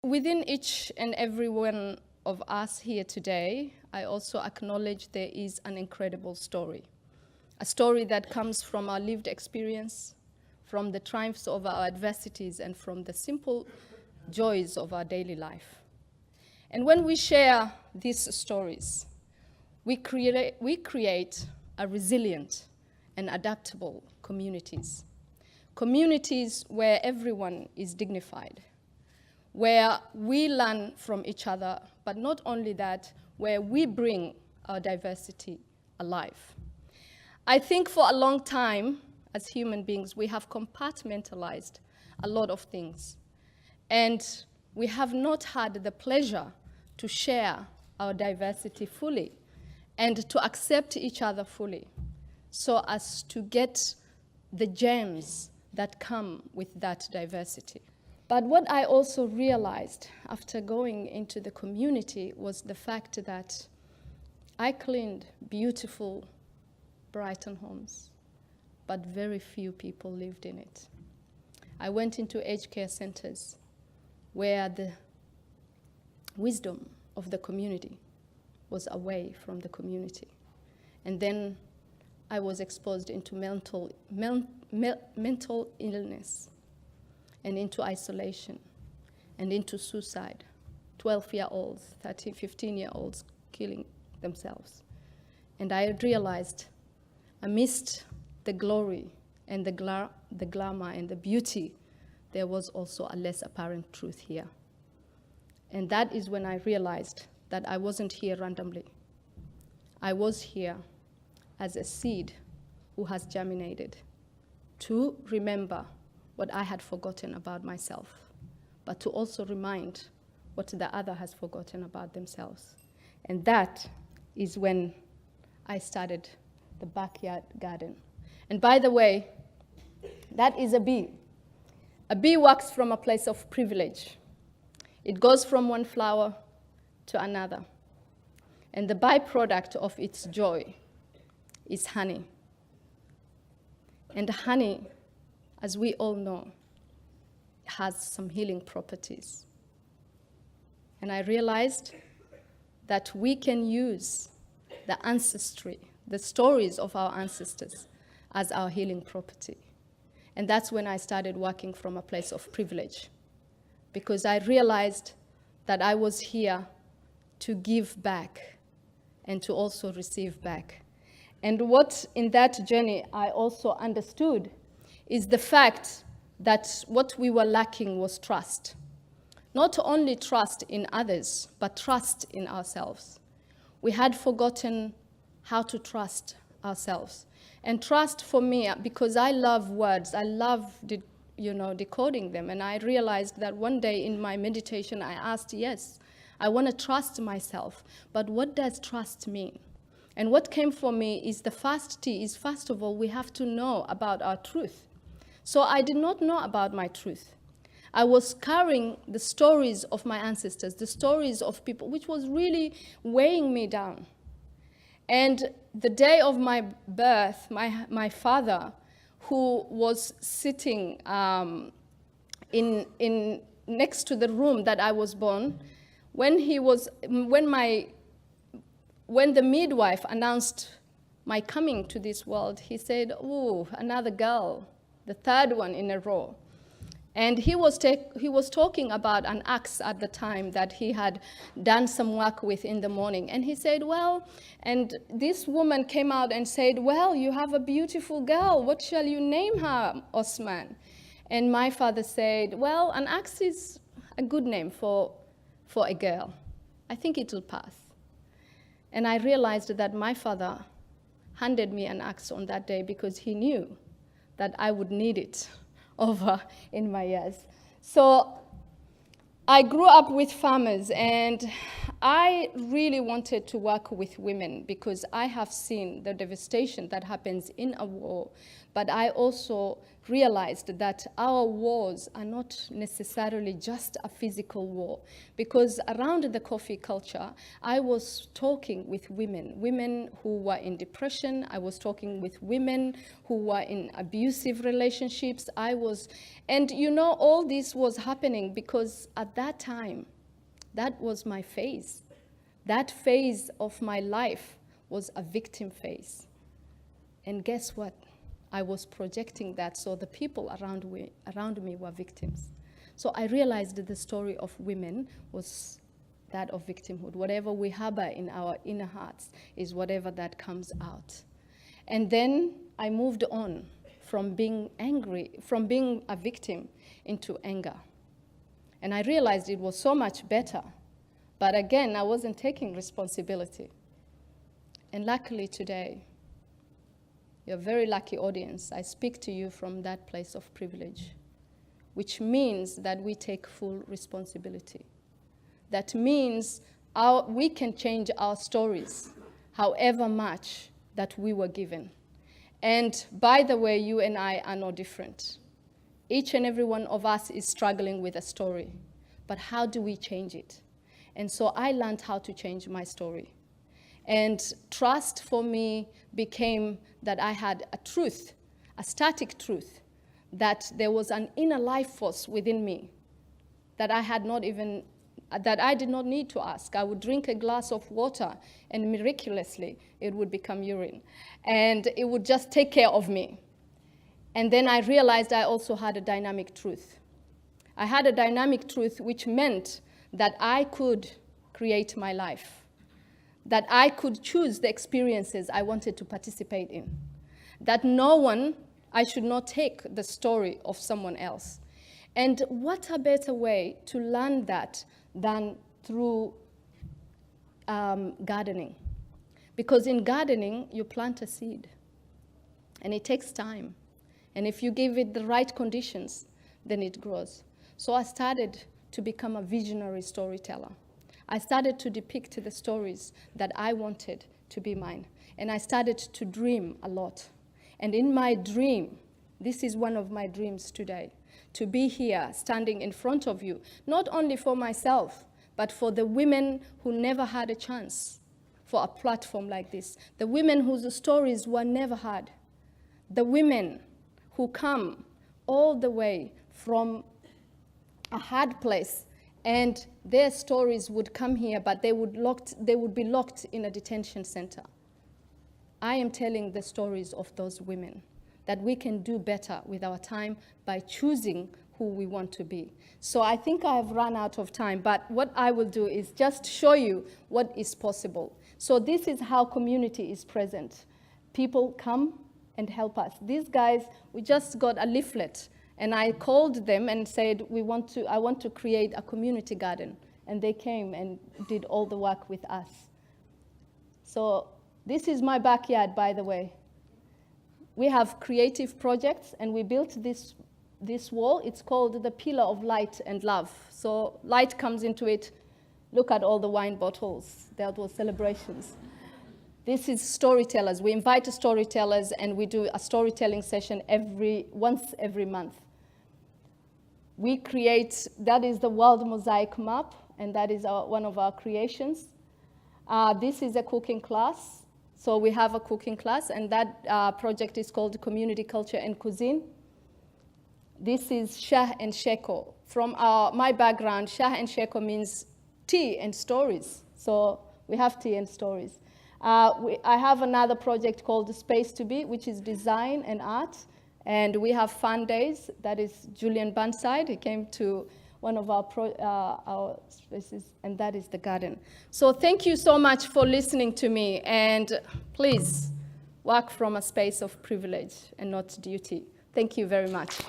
Within each and every one of us here today, I also acknowledge there is an incredible story. A story that comes from our lived experience, from the triumphs of our adversities, and from the simple joys of our daily life. And when we share these stories, we create a resilient and adaptable communities. Communities where everyone is dignified, where we learn from each other, but not only that, where we bring our diversity alive. I think for a long time, as human beings, we have compartmentalized a lot of things, and we have not had the pleasure to share our diversity fully and to accept each other fully, so as to get the gems that come with that diversity. But what I also realized after going into the community was the fact that I cleaned beautiful Brighton homes, but very few people lived in it. I went into aged care centers where the wisdom of the community was away from the community. And then I was exposed into mental illness, and into isolation, and into suicide. 12-year-olds, 13, 15-year-olds killing themselves. And I realized amidst the glory and the glamour and the beauty, there was also a less apparent truth here. And that is when I realized that I wasn't here randomly. I was here as a seed who has germinated to remember what I had forgotten about myself, but to also remind what the other has forgotten about themselves. And that is when I started the backyard garden. And by the way, that is a bee. A bee works from a place of privilege. It goes from one flower to another. And the byproduct of its joy is honey. And honey, as we all know, has some healing properties. And I realized that we can use the ancestry, the stories of our ancestors, as our healing property. And that's when I started working from a place of privilege, because I realized that I was here to give back and to also receive back. And what in that journey I also understood is the fact that what we were lacking was trust. Not only trust in others, but trust in ourselves. We had forgotten how to trust ourselves. And trust for me, because I love words, I love decoding them, and I realized that one day in my meditation I asked, yes, I want to trust myself, but what does trust mean? And what came for me is the first T is, first of all, we have to know about our truth. So I did not know about my truth. I was carrying the stories of my ancestors, the stories of people, which was really weighing me down. And the day of my birth, my father, who was sitting in next to the room that I was born, when the midwife announced my coming to this world, he said, "Oh, another girl, the third one in a row." And he was talking about an axe at the time that he had done some work with in the morning. And he said, well, and this woman came out and said, well, you have a beautiful girl. What shall you name her, Osman? And my father said, well, an axe is a good name for a girl. I think it'll pass. And I realized that my father handed me an axe on that day because he knew that I would need it over in my years. So I grew up with farmers, and I really wanted to work with women because I have seen the devastation that happens in a war, but I also realized that our wars are not necessarily just a physical war, because around the coffee culture, I was talking with women who were in depression. I was talking with women who were in abusive relationships. And you know, all this was happening because at that time, that was my phase. That phase of my life was a victim phase. And guess what? I was projecting that, so the people around me were victims. So I realized that the story of women was that of victimhood. Whatever we harbor in our inner hearts is whatever that comes out. And then I moved on from being angry, from being a victim into anger. And I realized it was so much better. But again, I wasn't taking responsibility. And luckily today, you're a very lucky audience. I speak to you from that place of privilege, which means that we take full responsibility. That means we can change our stories, however much that we were given. And by the way, you and I are no different. Each and every one of us is struggling with a story, but how do we change it? And so I learned how to change my story. And trust for me became that I had a truth, a static truth, that there was an inner life force within me that I did not need to ask. I would drink a glass of water and miraculously it would become urine. And it would just take care of me. And then I realized I also had a dynamic truth. I had a dynamic truth which meant that I could create my life, that I could choose the experiences I wanted to participate in, that I should not take the story of someone else. And what a better way to learn that than through gardening. Because in gardening, you plant a seed, and it takes time. And if you give it the right conditions, then it grows. So I started to become a visionary storyteller. I started to depict the stories that I wanted to be mine. And I started to dream a lot. And in my dream, this is one of my dreams today, to be here standing in front of you, not only for myself, but for the women who never had a chance for a platform like this, the women whose stories were never heard, the women who come all the way from a hard place, and their stories would come here, but they would be locked in a detention center. I am telling the stories of those women, that we can do better with our time by choosing who we want to be. So I think I have run out of time, but what I will do is just show you what is possible. So this is how community is present. People come and help us. These guys, we just got a leaflet, and I called them and said, I want to create a community garden. And they came and did all the work with us. So this is my backyard, by the way. We have creative projects, and we built this wall. It's called the Pillar of Light and Love. So light comes into it. Look at all the wine bottles. There were celebrations. This is storytellers. We invite storytellers, and we do a storytelling session once every month. We create, that is the World Mosaic Map, and that is one of our creations. This is a cooking class. So we have a cooking class, and that project is called Community Culture and Cuisine. This is Shah and Sheko. From my background, Shah and Sheko means tea and stories. So we have tea and stories. I have another project called Space to Be, which is design and art. And we have fun days. That is Julian Burnside. He came to one of our spaces, and that is the garden. So thank you so much for listening to me. And please work from a space of privilege and not duty. Thank you very much.